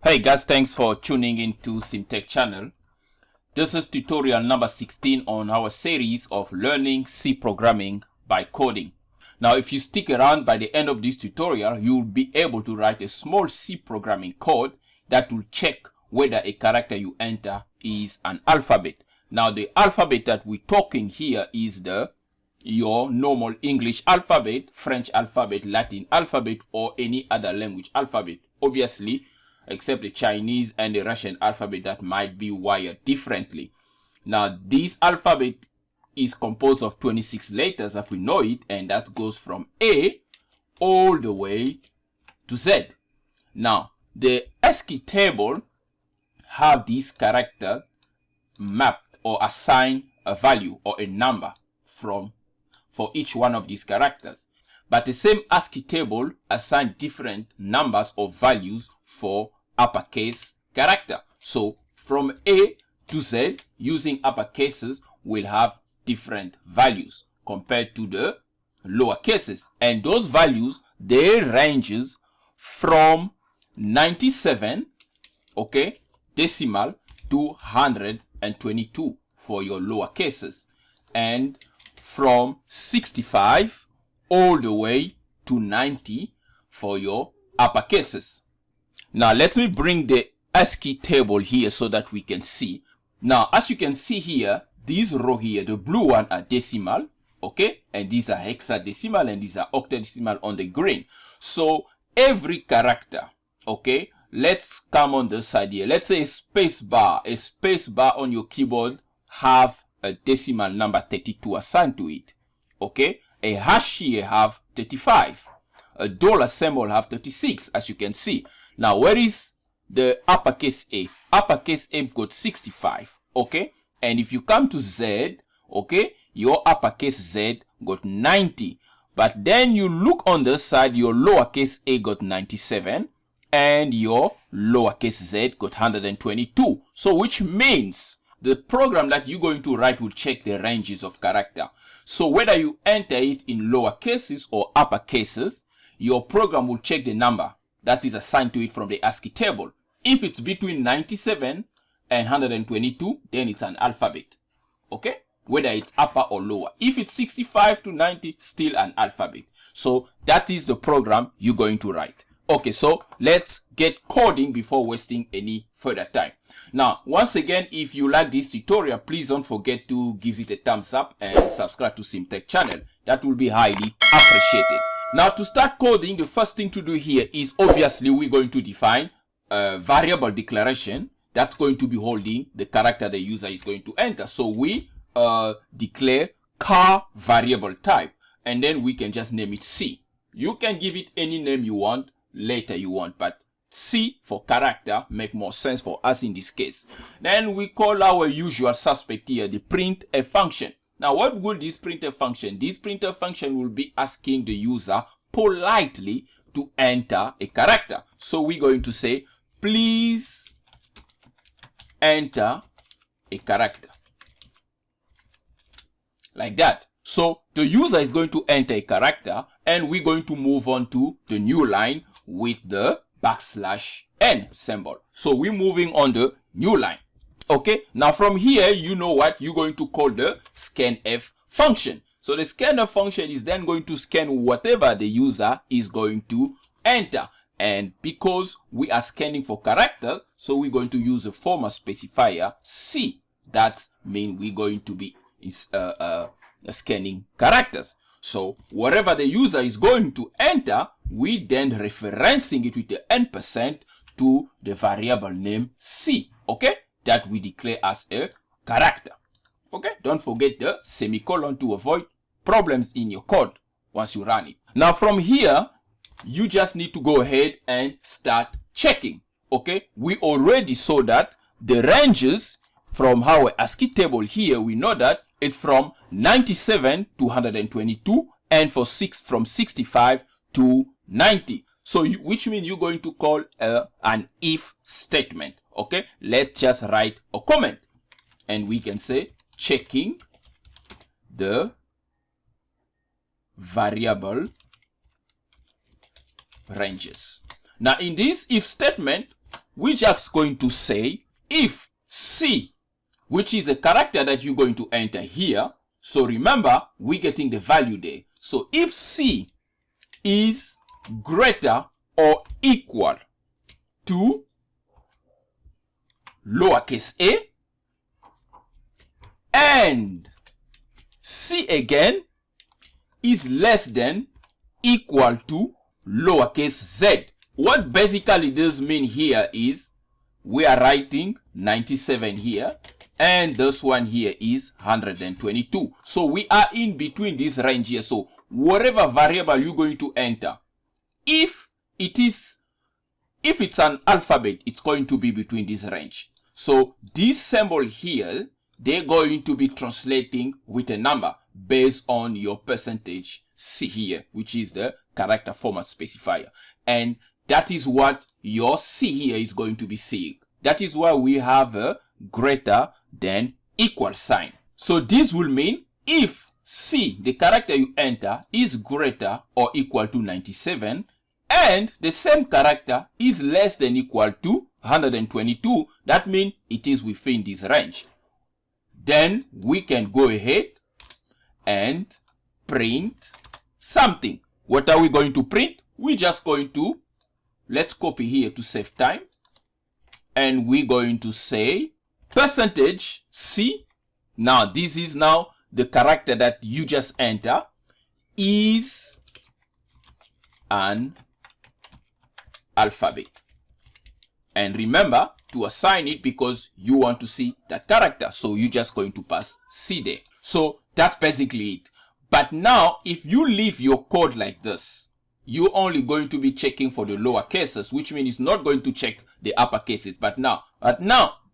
Hey guys, thanks for tuning into CMTEQ channel. This is tutorial number 16 on our series of learning C programming by coding. Now, if you stick around by the end of this tutorial, you'll be able to write a small C programming code that will check whether a character you enter is an alphabet. Now, the alphabet that we're talking here is your normal English alphabet, French alphabet, Latin alphabet, or any other language alphabet. Obviously, except the Chinese and the Russian alphabet that might be wired differently. Now, this alphabet is composed of 26 letters as we know it, and that goes from A all the way to Z. Now, the ASCII table have this character mapped or assign a value or a number for each one of these characters. But the same ASCII table assign different numbers or values for uppercase character. So from A to Z, using uppercases will have different values compared to the lower cases. And those values, they ranges from 97, okay, decimal to 122 for your lower cases. And from 65 all the way to 90 for your upper cases. Now, let me bring the ASCII table here so that we can see. Now, as you can see here, this row here, the blue one are decimal, okay? And these are hexadecimal and these are octadecimal on the green. So, every character, okay? Let's come on the side here. Let's say a space bar on your keyboard have a decimal number 32 assigned to it, okay? A hash here have 35. A dollar symbol have 36, as you can see. Now, where is the uppercase A? Uppercase A got 65, okay? And if you come to Z, okay, your uppercase Z got 90. But then you look on the side, your lowercase a got 97, and your lowercase z got 122. So which means the program that you're going to write will check the ranges of character. So whether you enter it in lower cases or upper cases, your program will check the number that is assigned to it from the ASCII table. If it's between 97 and 122, then it's an alphabet. Okay? Whether it's upper or lower. If it's 65 to 90, still an alphabet. So that is the program you're going to write. Okay, so let's get coding before wasting any further time. Now, once again, if you like this tutorial, please don't forget to give it a thumbs up and subscribe to CMTEQ channel. That will be highly appreciated. Now, to start coding, the first thing to do here is obviously we're going to define a variable declaration that's going to be holding the character the user is going to enter. So we declare char variable type, and then we can just name it C. You can give it any name you want, later you want, but C for character make more sense for us in this case. Then we call our usual suspect here the printf function. Now, what will this printf function? This printf function will be asking the user politely to enter a character. So we're going to say, please enter a character. Like that. So the user is going to enter a character, and we're going to move on to the new line with the \n symbol. So we're moving on the new line. Okay, now from here, you know what you're going to call the scanf function. So the scanf function is then going to scan whatever the user is going to enter. And because we are scanning for characters, so we're going to use a format specifier C. That means we're going to be scanning characters. So whatever the user is going to enter, we then referencing it with the n% to the variable name C. Okay, that we declare as a character. Okay, don't forget the semicolon to avoid problems in your code once you run it. Now from here, you just need to go ahead and start checking. Okay, we already saw that the ranges from our ASCII table here, we know that it's from 97 to 122, and from 65 to 90. So which means you're going to call an if statement. Okay, let's just write a comment, and we can say checking the variable ranges. Now in this if statement, we're just going to say if C, which is a character that you're going to enter here. So remember, we're getting the value there. So if C is greater or equal to lowercase a, and C again is less than equal to lowercase z. What basically this mean here is we are writing 97 here, and this one here is 122. So we are in between this range here. So whatever variable you're going to enter, if it's an alphabet, it's going to be between this range. So this symbol here, they're going to be translating with a number based on your percentage C here, which is the character format specifier. And that is what your C here is going to be seeing. That is why we have a greater than equal sign. So this will mean if C, the character you enter, is greater or equal to 97, and the same character is less than equal to 122, that means it is within this range. Then we can go ahead and print something. What are we going to print? We're just going to, let's copy here to save time. And we're going to say percentage C. Now this is now the character that you just enter is an alphabet. And remember to assign it because you want to see that character. So you're just going to pass C there. So that's basically it. But now if you leave your code like this, you're only going to be checking for the lower cases, which means it's not going to check the upper cases. But now,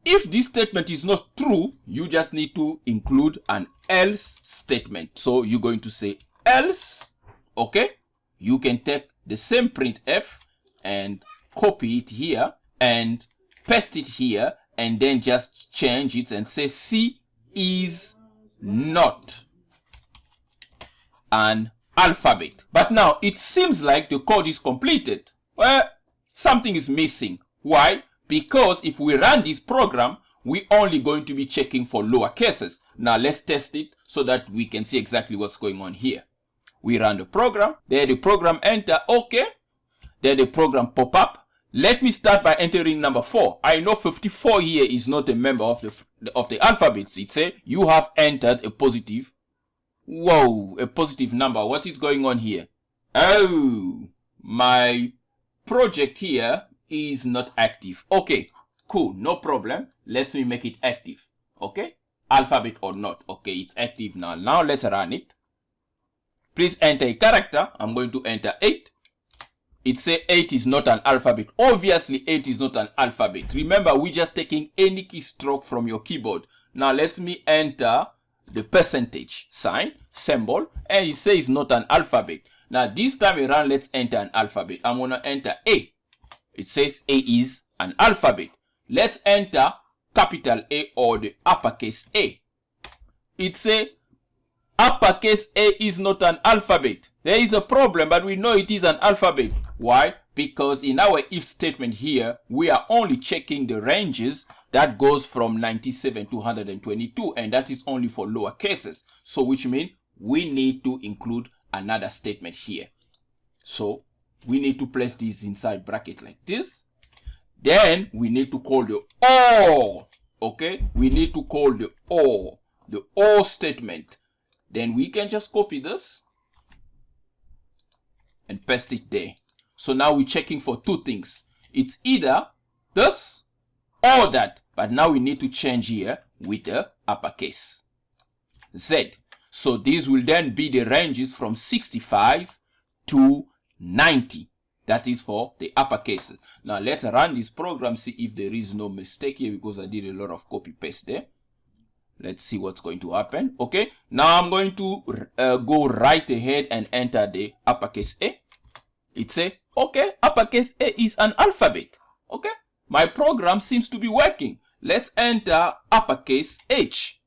if this statement is not true, you just need to include an else statement. So you're going to say else, okay? You can take the same printf and copy it here and paste it here, and then just change it and say C is not an alphabet. But now it seems like the code is completed. Well, something is missing. Why? Because if we run this program, we're only going to be checking for lower cases. Now let's test it so that we can see exactly what's going on here. We run the program, there the program enter, okay. There the program pop up. Let me start by entering number 4. I know 54 here is not a member of the alphabets. It says you have entered a positive. Whoa, a positive number. What is going on here? Oh, my project here is not active. Okay, cool, no problem. Let me make it active. Okay, alphabet or not. Okay, it's active now. Now let's run it. Please enter a character. I'm going to enter 8. It says 8 is not an alphabet. Obviously 8 is not an alphabet. Remember, we're just taking any keystroke from your keyboard. Now let me enter the percentage sign symbol, and it says not an alphabet. Now this time around, let's enter an alphabet. I'm gonna enter A. It says A is an alphabet. Let's enter capital A or the uppercase A. It says uppercase A is not an alphabet. There is a problem, but we know it is an alphabet. Why? Because in our if statement here, we are only checking the ranges that goes from 97 to 122, and that is only for lower cases. So which means we need to include another statement here. So we need to place this inside bracket like this. Then we need to call the OR. Okay, we need to call the OR statement. Then we can just copy this and paste it there. So now we're checking for two things. It's either this or that. But now we need to change here with the uppercase Z. So these will then be the ranges from 65 to 90. That is for the uppercases. Now let's run this program, see if there is no mistake here, because I did a lot of copy paste there. Let's see what's going to happen. Okay, now I'm going to go right ahead and enter the uppercase A. It says, okay, uppercase A is an alphabet. Okay, my program seems to be working. Let's enter uppercase H.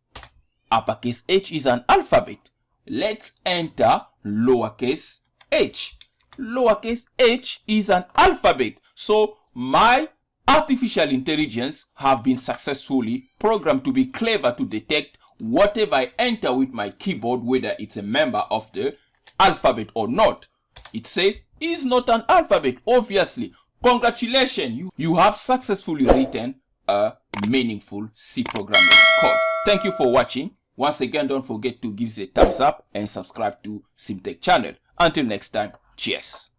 Uppercase H is an alphabet. Let's enter lowercase h. Lowercase h is an alphabet. So my Artificial intelligence have been successfully programmed to be clever to detect whatever I enter with my keyboard, whether it's a member of the alphabet or not. It says it's not an alphabet, obviously. Congratulations, you have successfully written a meaningful C programming code. Thank you for watching. Once again, don't forget to give it a thumbs up and subscribe to CMTEQ channel. Until next time, cheers.